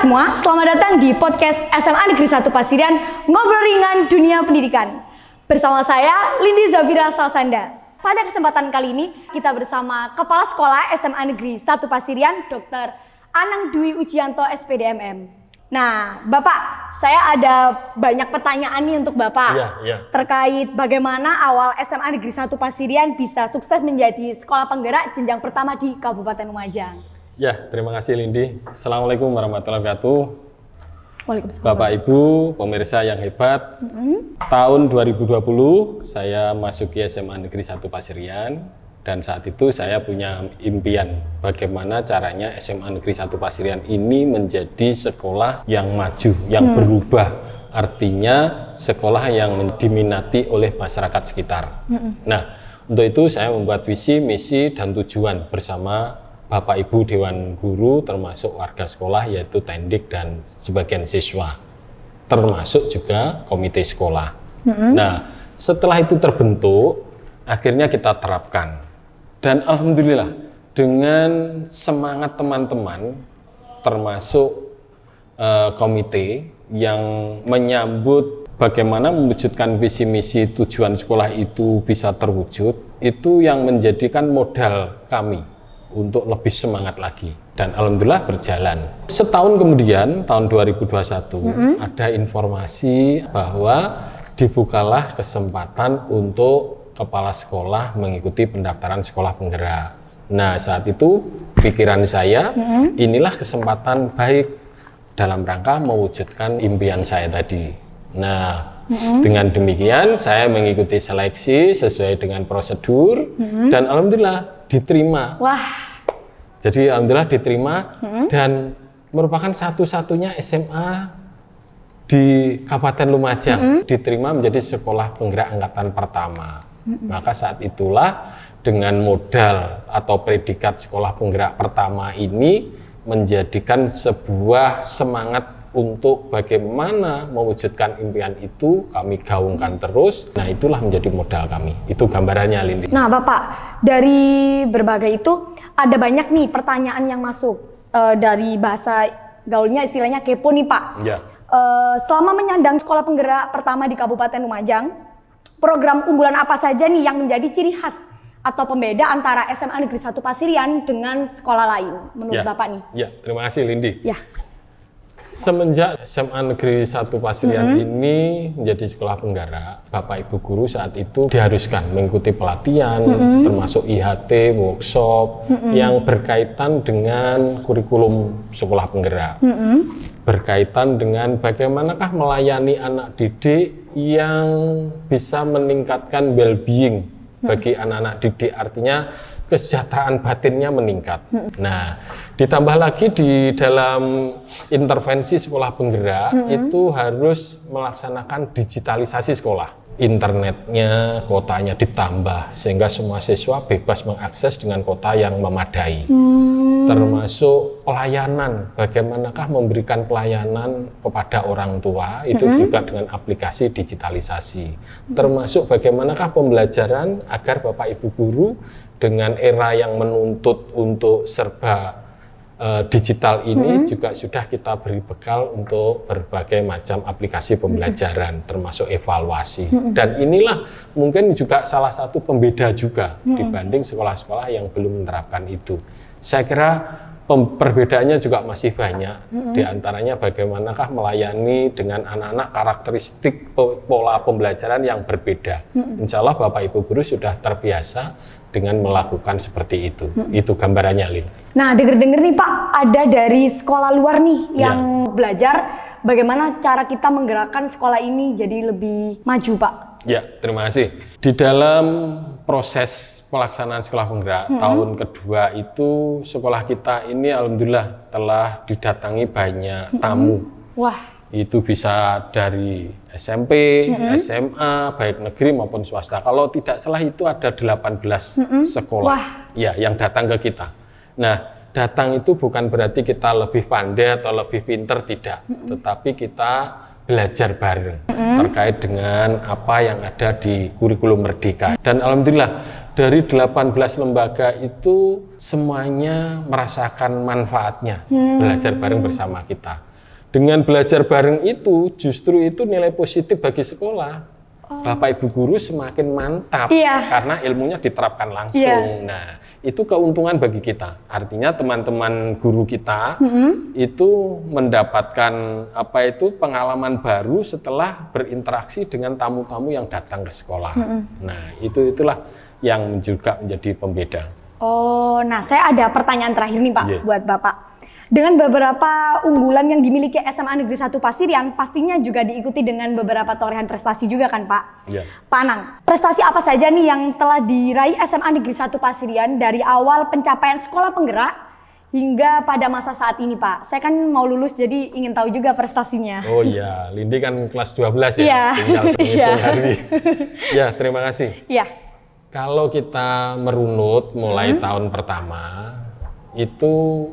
semua, selamat datang di podcast SMA Negeri 1 Pasirian, ngobrol ringan dunia pendidikan. Bersama saya, Lindi Zafira Salsanda. Pada kesempatan kali ini, kita bersama Kepala Sekolah SMA Negeri 1 Pasirian, Dr. Anang Dwi Ujianto, SPDMM. Nah, Bapak, saya ada banyak pertanyaan nih untuk Bapak terkait bagaimana awal SMA Negeri 1 Pasirian bisa sukses menjadi sekolah penggerak jenjang pertama di Kabupaten Lumajang. Ya, terima kasih Lindi. Assalamualaikum warahmatullahi wabarakatuh. Waalaikumsalam. Bapak Ibu, pemirsa yang hebat. Tahun 2020 saya masuk ke SMA Negeri 1 Pasirian. Dan saat itu saya punya impian bagaimana caranya SMA Negeri 1 Pasirian ini menjadi sekolah yang maju, yang berubah. Artinya sekolah yang diminati oleh masyarakat sekitar. Nah, untuk itu saya membuat visi, misi, dan tujuan bersama Bapak Ibu Dewan Guru termasuk warga sekolah yaitu Tendik dan sebagian siswa. Termasuk juga komite sekolah. Nah, setelah itu terbentuk, akhirnya kita terapkan. Dan alhamdulillah dengan semangat teman-teman termasuk komite yang menyambut bagaimana mewujudkan visi misi tujuan sekolah itu bisa terwujud, itu yang menjadikan modal kami untuk lebih semangat lagi. Dan alhamdulillah berjalan. Setahun kemudian tahun 2021 ada informasi bahwa dibukalah kesempatan untuk kepala sekolah mengikuti pendaftaran sekolah penggerak. Nah, saat itu pikiran saya, inilah kesempatan baik dalam rangka mewujudkan impian saya tadi. Nah, dengan demikian saya mengikuti seleksi sesuai dengan prosedur dan alhamdulillah diterima. Wah. Jadi alhamdulillah diterima dan merupakan satu-satunya SMA di Kabupaten Lumajang diterima menjadi sekolah penggerak angkatan pertama. Maka saat itulah dengan modal atau predikat sekolah penggerak pertama ini menjadikan sebuah semangat untuk bagaimana mewujudkan impian itu kami gaungkan terus. Nah, itulah menjadi modal kami. Itu gambarannya, Lindi. Nah, Bapak, dari berbagai itu ada banyak nih pertanyaan yang masuk dari bahasa gaulnya istilahnya kepo nih, Pak. Ya. Selama menyandang sekolah penggerak pertama di Kabupaten Lumajang, program unggulan apa saja nih yang menjadi ciri khas atau pembeda antara SMA Negeri 1 Pasirian dengan sekolah lain menurut Bapak nih? Ya, terima kasih Lindi. Ya. Semenjak SMA Negeri 1 Pasirian ini menjadi sekolah penggerak, Bapak Ibu Guru saat itu diharuskan mengikuti pelatihan, termasuk IHT, workshop yang berkaitan dengan kurikulum sekolah penggerak. Berkaitan dengan bagaimanakah melayani anak didik yang bisa meningkatkan well-being bagi anak-anak didik, artinya kesejahteraan batinnya meningkat. Nah, ditambah lagi di dalam intervensi sekolah penggerak itu harus melaksanakan digitalisasi sekolah. Internetnya, kotanya ditambah sehingga semua siswa bebas mengakses dengan kota yang memadai. Termasuk pelayanan, bagaimanakah memberikan pelayanan kepada orang tua itu juga dengan aplikasi digitalisasi. Termasuk bagaimanakah pembelajaran agar Bapak Ibu Guru dengan era yang menuntut untuk serba digital ini juga sudah kita beri bekal untuk berbagai macam aplikasi pembelajaran termasuk evaluasi. Dan inilah mungkin juga salah satu pembeda juga dibanding sekolah-sekolah yang belum menerapkan itu. Saya kira perbedaannya juga masih banyak. Di antaranya bagaimanakah melayani dengan anak-anak karakteristik pola pembelajaran yang berbeda. Insya Allah Bapak Ibu Guru sudah terbiasa dengan melakukan seperti itu. Itu gambarannya, Lin. Nah, denger-denger nih Pak, ada dari sekolah luar nih yang belajar bagaimana cara kita menggerakkan sekolah ini jadi lebih maju, Pak. Ya, terima kasih. Di dalam proses pelaksanaan sekolah penggerak tahun kedua itu sekolah kita ini alhamdulillah telah didatangi banyak tamu. Wah. Itu bisa dari SMP, SMA, baik negeri maupun swasta. Kalau tidak salah itu ada 18 sekolah yang datang ke kita. Nah, datang itu bukan berarti kita lebih pandai atau lebih pinter, tidak. Tetapi kita belajar bareng terkait dengan apa yang ada di kurikulum Merdeka. Dan alhamdulillah dari 18 lembaga itu semuanya merasakan manfaatnya belajar bareng bersama kita. Dengan belajar bareng itu justru itu nilai positif bagi sekolah. Bapak Ibu guru semakin mantap karena ilmunya diterapkan langsung. Nah, itu keuntungan bagi kita. Artinya teman-teman guru kita itu mendapatkan pengalaman baru setelah berinteraksi dengan tamu-tamu yang datang ke sekolah. Nah, itulah yang juga menjadi pembeda. Oh, nah saya ada pertanyaan terakhir nih Pak buat Bapak. Dengan beberapa unggulan yang dimiliki SMA Negeri 1 Pasirian, pastinya juga diikuti dengan beberapa torehan prestasi juga kan Pak? Pak Anang, prestasi apa saja nih yang telah diraih SMA Negeri 1 Pasirian dari awal pencapaian sekolah penggerak hingga pada masa saat ini Pak? Saya kan mau lulus jadi ingin tahu juga prestasinya. Oh iya, Lindi kan kelas 12 ya, tinggal menghitung hari. Ya, terima kasih. Kalau kita merunut mulai tahun pertama, itu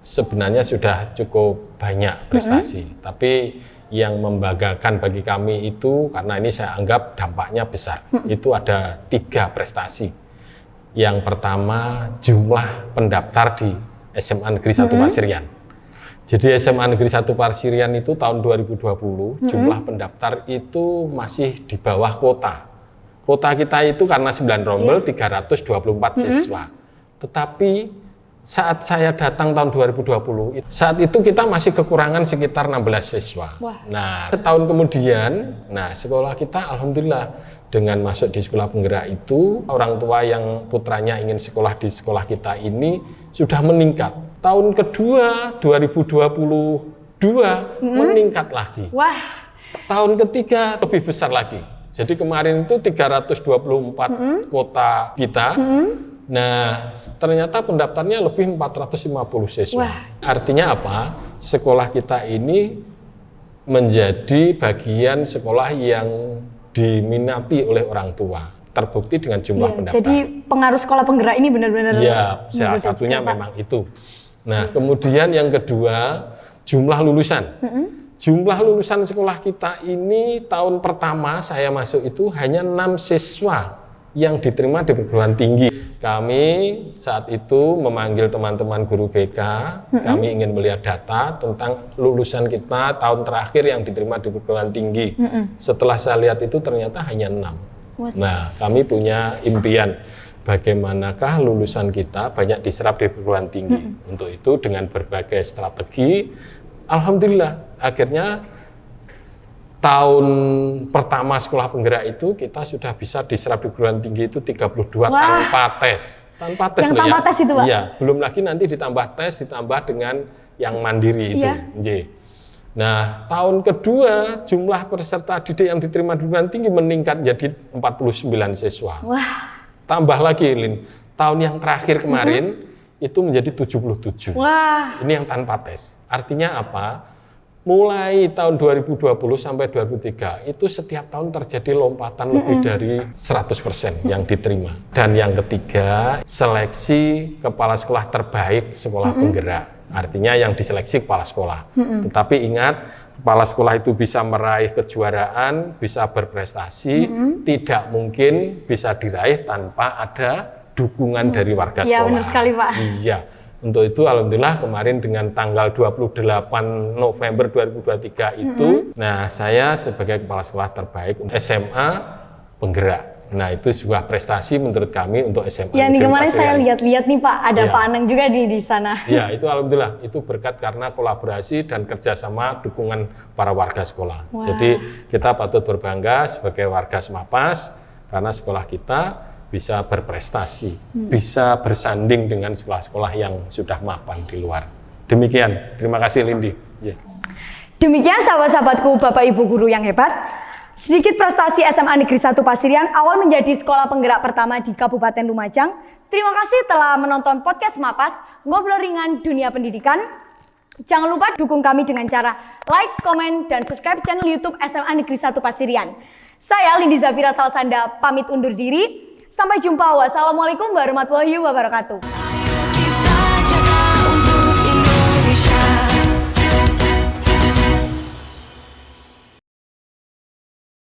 sebenarnya sudah cukup banyak prestasi, tapi yang membanggakan bagi kami itu karena ini saya anggap dampaknya besar. Itu ada 3 prestasi. Yang pertama jumlah pendaftar di SMA Negeri 1 Pasirian. Jadi SMA Negeri 1 Pasirian itu tahun 2020 jumlah pendaftar itu masih di bawah kota. Kota kita itu karena 9 rombel 324 siswa. Tetapi saat saya datang tahun 2020, saat itu kita masih kekurangan sekitar 16 siswa. Nah, setahun kemudian, sekolah kita alhamdulillah dengan masuk di sekolah penggerak itu, orang tua yang putranya ingin sekolah di sekolah kita ini sudah meningkat. Tahun kedua, 2022, meningkat lagi. Tahun ketiga, lebih besar lagi. Jadi kemarin itu 324 kota kita. Nah, ternyata pendaftarnya lebih 450 siswa. Artinya apa? Sekolah kita ini menjadi bagian sekolah yang diminati oleh orang tua. Terbukti dengan jumlah pendaftar. Jadi pengaruh sekolah penggerak ini benar-benar. Ya, salah satunya memang itu. Nah, kemudian yang kedua, jumlah lulusan. Jumlah lulusan sekolah kita ini tahun pertama saya masuk itu hanya 6 siswa yang diterima di perguruan tinggi. Kami saat itu memanggil teman-teman guru BK, kami ingin melihat data tentang lulusan kita tahun terakhir yang diterima di perguruan tinggi. Setelah saya lihat itu ternyata hanya 6. Nah, kami punya impian bagaimanakah lulusan kita banyak diserap di perguruan tinggi. Untuk itu dengan berbagai strategi, alhamdulillah akhirnya tahun pertama sekolah penggerak itu kita sudah bisa diserap di perguruan tinggi itu 32 tanpa tes. Tanpa tes yang tanpa tes itu Pak? Iya, belum lagi nanti ditambah tes, ditambah dengan yang mandiri itu. Nah, tahun kedua jumlah peserta didik yang diterima di perguruan tinggi meningkat jadi 49 siswa. Tambah lagi Lin, tahun yang terakhir kemarin itu menjadi 77. Ini yang tanpa tes. Artinya apa? Mulai tahun 2020 sampai 2023 itu setiap tahun terjadi lompatan lebih dari 100% yang diterima. Dan yang ketiga, seleksi kepala sekolah terbaik sekolah penggerak. Artinya yang diseleksi kepala sekolah. Tetapi ingat, kepala sekolah itu bisa meraih kejuaraan, bisa berprestasi, tidak mungkin bisa diraih tanpa ada dukungan dari warga sekolah. Iya, benar sekali Pak. Iya. Untuk itu alhamdulillah kemarin dengan tanggal 28 November 2023 itu, nah saya sebagai kepala sekolah terbaik untuk SMA Penggerak. Nah itu sebuah prestasi menurut kami untuk SMA. Ya nih kemarin saya lihat-lihat nih Pak, ada Pak Anang juga di sana. Ya itu alhamdulillah, itu berkat karena kolaborasi dan kerjasama dukungan para warga sekolah. Jadi kita patut berbangga sebagai warga Semapas karena sekolah kita bisa berprestasi, bisa bersanding dengan sekolah-sekolah yang sudah mapan di luar. Demikian, terima kasih Lindi. Demikian sahabat-sahabatku, Bapak Ibu guru yang hebat. Sedikit prestasi SMA Negeri 1 Pasirian awal menjadi sekolah penggerak pertama di Kabupaten Lumajang. Terima kasih telah menonton podcast Mapas, ngobrol ringan dunia pendidikan. Jangan lupa dukung kami dengan cara like, komen, dan subscribe channel YouTube SMA Negeri 1 Pasirian. Saya Lindi Zafira Salsanda pamit undur diri. Sampai jumpa. Wassalamualaikum warahmatullahi wabarakatuh.